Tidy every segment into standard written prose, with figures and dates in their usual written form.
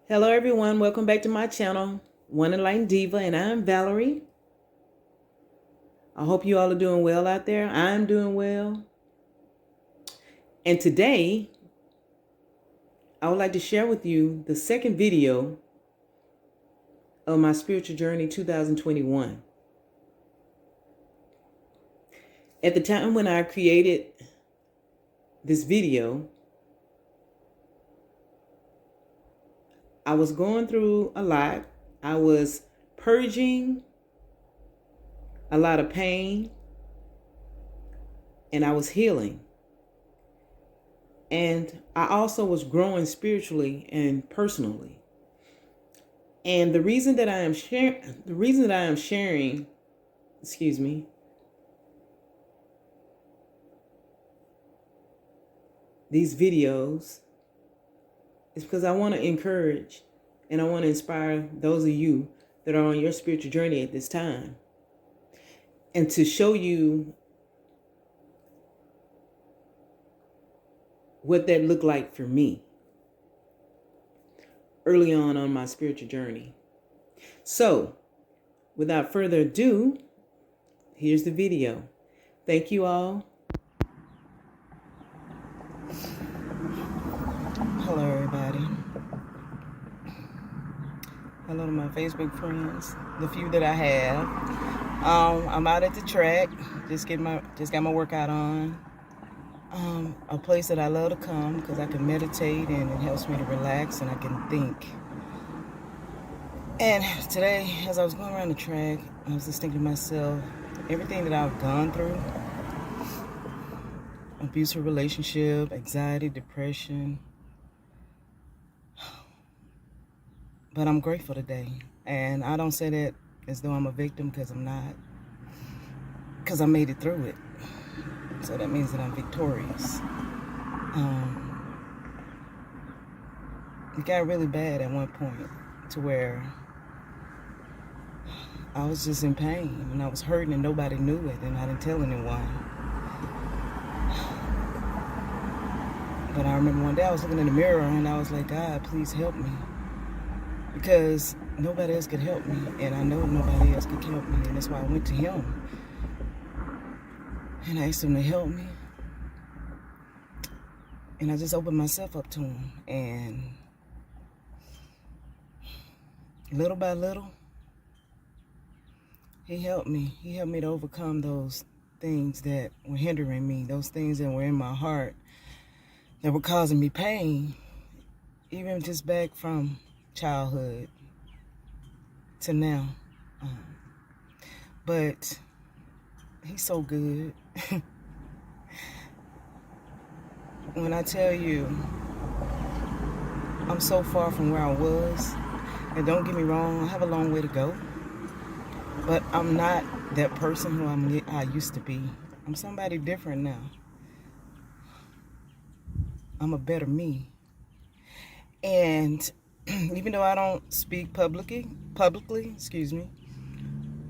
Hello everyone, welcome back to my channel, One Enlightened Diva, and I'm Valerie. I hope you all are doing well out there. I'm doing well. And today, I would like to share with you the second video of my Spiritual Journey 2021. At the time when I created this video, I was going through a lot. I was purging a lot of pain, and I was healing. And I also was growing spiritually and personally. And the reason that I am sharing, these videos is because I want to encourage and I want to inspire those of you that are on your spiritual journey at this time, and to show you what that looked like for me early on my spiritual journey. So, without further ado, here's the video. Thank you all. Hello, everybody. Hello to my Facebook friends, the few that I have. I'm out at the track, just got my workout on. A place that I love to come because I can meditate and it helps me to relax and I can think. And today, as I was going around the track, I was just thinking to myself, everything that I've gone through, abusive relationship, anxiety, depression, but I'm grateful today. And I don't say that as though I'm a victim, because I'm not, because I made it through it. So that means that I'm victorious. It got really bad at one point to where I was just in pain and I was hurting and nobody knew it and I didn't tell anyone. But I remember one day I was looking in the mirror and I was like, God, please help me. Because nobody else could help me, and I know nobody else could help me, and that's why I went to him. And I asked him to help me. And I just opened myself up to him. And little by little, he helped me. He helped me to overcome those things that were hindering me, those things that were in my heart that were causing me pain, even just back from childhood to now. But he's so good. When I tell you I'm so far from where I was, and don't get me wrong, I have a long way to go, but I'm not that person who I used to be. I'm somebody different now. I'm a better me. And even though I don't speak publicly,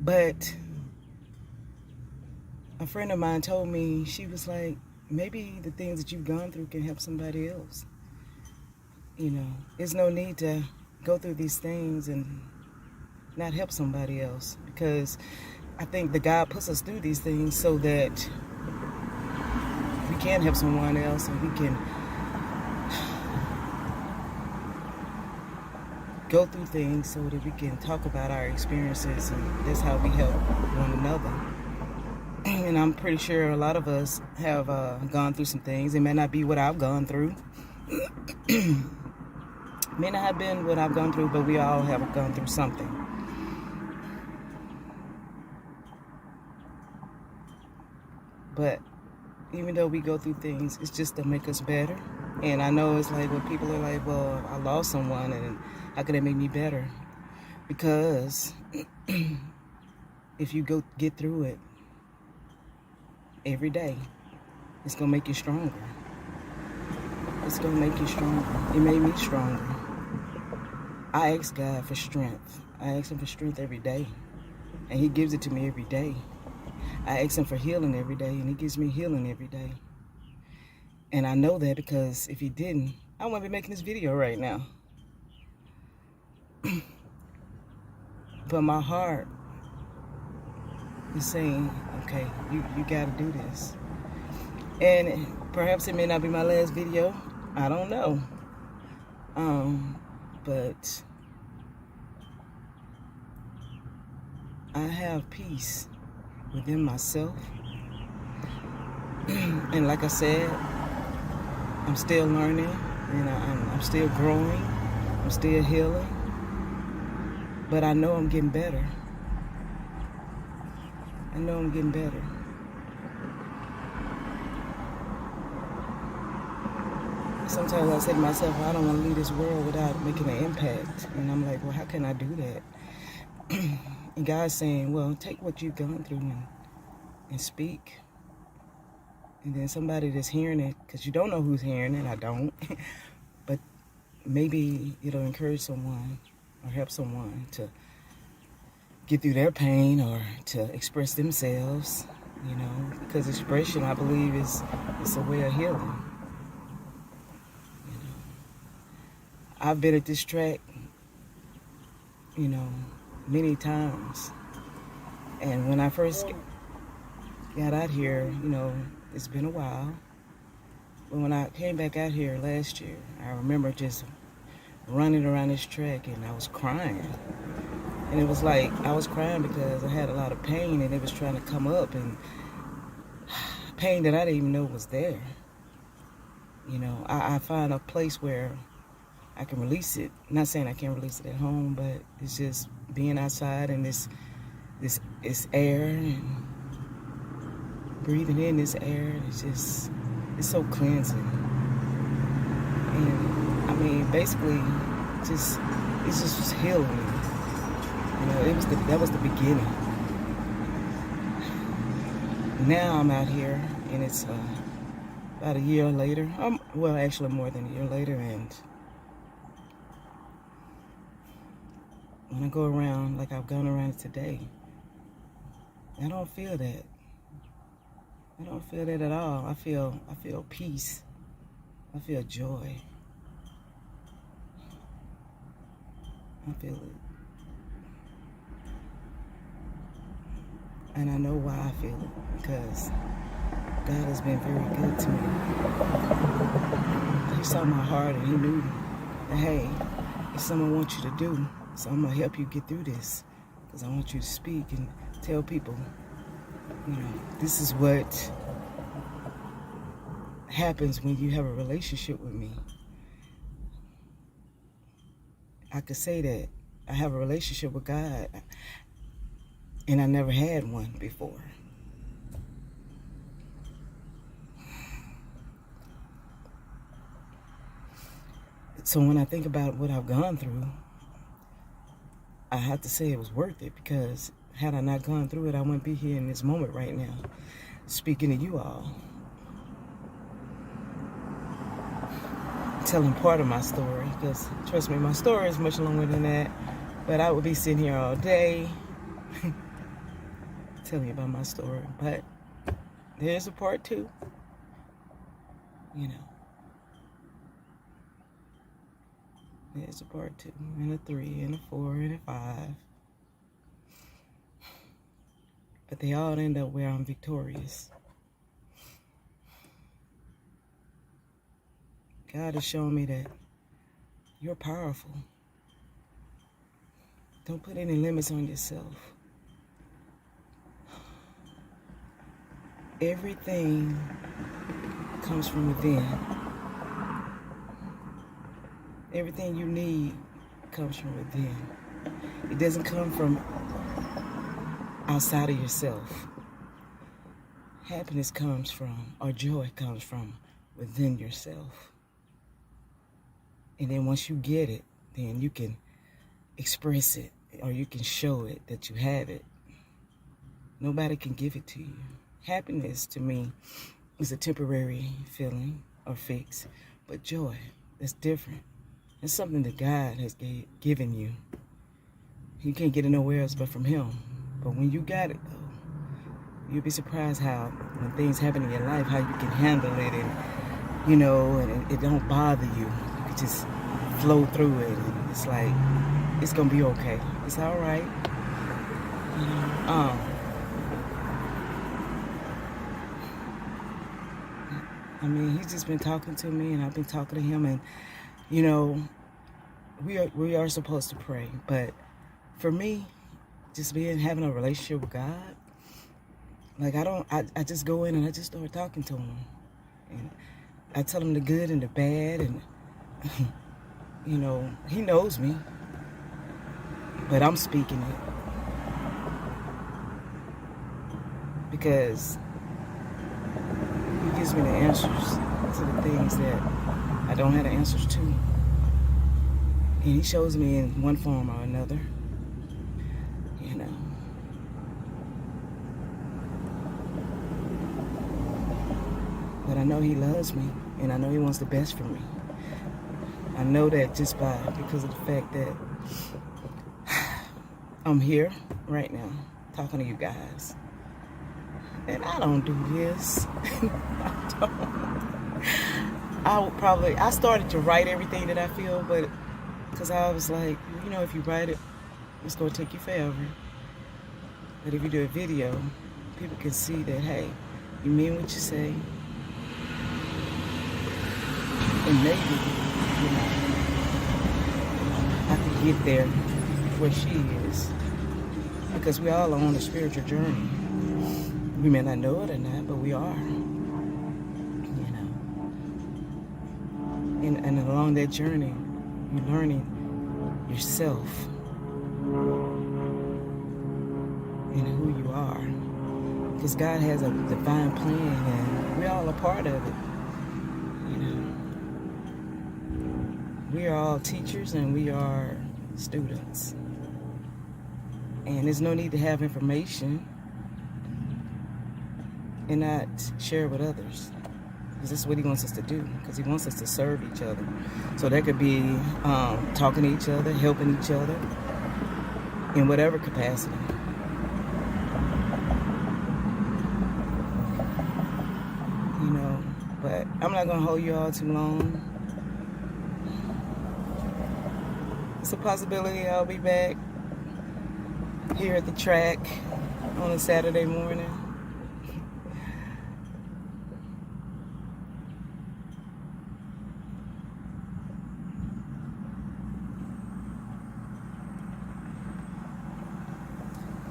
but a friend of mine told me, she was like, maybe the things that you've gone through can help somebody else. You know, there's no need to go through these things and not help somebody else, because I think that God puts us through these things so that we can help someone else and we can go through things so that we can talk about our experiences, and that's how we help one another. And I'm pretty sure a lot of us have gone through some things. It may not be what I've gone through. May not have been what I've gone through, but we all have gone through something. But even though we go through things, it's just to make us better. And I know it's like when people are like, well, I lost someone, and how could that make me better? Because if you get through it every day, it's going to make you stronger. It's going to make you stronger. It made me stronger. I ask God for strength. I ask him for strength every day, and he gives it to me every day. I ask him for healing every day, and he gives me healing every day. And I know that because if he didn't, I wouldn't be making this video right now. But my heart is saying, okay, you got to do this. And perhaps it may not be my last video. I don't know. But I have peace within myself. And like I said, I'm still learning, and I'm still growing. I'm still healing. But I know I'm getting better. I know I'm getting better. Sometimes I say to myself, I don't want to leave this world without making an impact. And I'm like, well, how can I do that? And God's saying, well, take what you've gone through and speak. And then somebody that's hearing it, because you don't know who's hearing it, I don't. But maybe it'll encourage someone or help someone to get through their pain or to express themselves, you know, because expression, I believe, is a way of healing. You know, I've been at this track, you know, many times. And when I first got out here, you know, it's been a while. But when I came back out here last year, I remember just running around this track and I was crying. And it was like I was crying because I had a lot of pain and it was trying to come up, and pain that I didn't even know was there. You know, I find a place where I can release it. Not saying I can't release it at home, but it's just being outside and this air and breathing in this air. It's so cleansing. And I mean, basically, it's just healing. You know, that was the beginning. Now I'm out here, and it's about a year later. Well, actually more than a year later, and when I go around like I've gone around today, I don't feel that. I don't feel that at all. I feel peace. I feel joy. I feel it. And I know why I feel it, because God has been very good to me. He saw my heart and he knew that, hey, it's something I want you to do, so I'm going to help you get through this, because I want you to speak and tell people, you know, this is what happens when you have a relationship with me. I could say that I have a relationship with God, and I never had one before. So when I think about what I've gone through, I have to say it was worth it, because had I not gone through it, I wouldn't be here in this moment right now, speaking to you all, telling part of my story, because trust me, my story is much longer than that, but I would be sitting here all day telling you about my story. But there's a part 2, you know. There's a part 2, and a 3, and a 4, and a 5. But they all end up where I'm victorious. God has shown me that you're powerful. Don't put any limits on yourself. Everything comes from within. Everything you need comes from within. It doesn't come from outside of yourself. Happiness comes from, or joy comes from, within yourself. And then once you get it, then you can express it, or you can show it that you have it. Nobody can give it to you. Happiness, to me, is a temporary feeling or fix, but joy, that's different. It's something that God has given you. You can't get it nowhere else but from Him. But when you got it, though, you'll be surprised how, when things happen in your life, how you can handle it, and, you know, and it don't bother you. You can just flow through it, and it's like, it's gonna be okay. It's all right. You know, I mean, he's just been talking to me, and I've been talking to him, and you know, we are supposed to pray, but for me, just having a relationship with God, like I just go in and I just start talking to him, and I tell him the good and the bad, and you know, he knows me, but I'm speaking it because he gives me the answers to the things that I don't have the answers to. And he shows me in one form or another, you know. But I know he loves me, and I know he wants the best for me. I know that just because of the fact that I'm here right now talking to you guys. And I don't do this. I started to write everything that I feel, but because I was like, you know, if you write it, it's going to take you forever. But if you do a video, people can see that, hey, you mean what you say. And maybe, you know, I can get there where she is. Because we all are on a spiritual journey. We may not know it or not, but we are. You know. And along that journey, you're learning yourself and who you are. Because God has a divine plan, and we're all a part of it. You know. We are all teachers and we are students. And there's no need to have information and not share it with others. Because this is what he wants us to do. Because he wants us to serve each other. So that could be talking to each other, helping each other in whatever capacity. You know, but I'm not going to hold you all too long. It's a possibility I'll be back here at the track on a Saturday morning.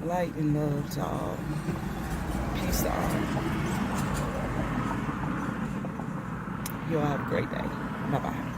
Light and love to all. Peace to all. You all have a great day. Bye-bye.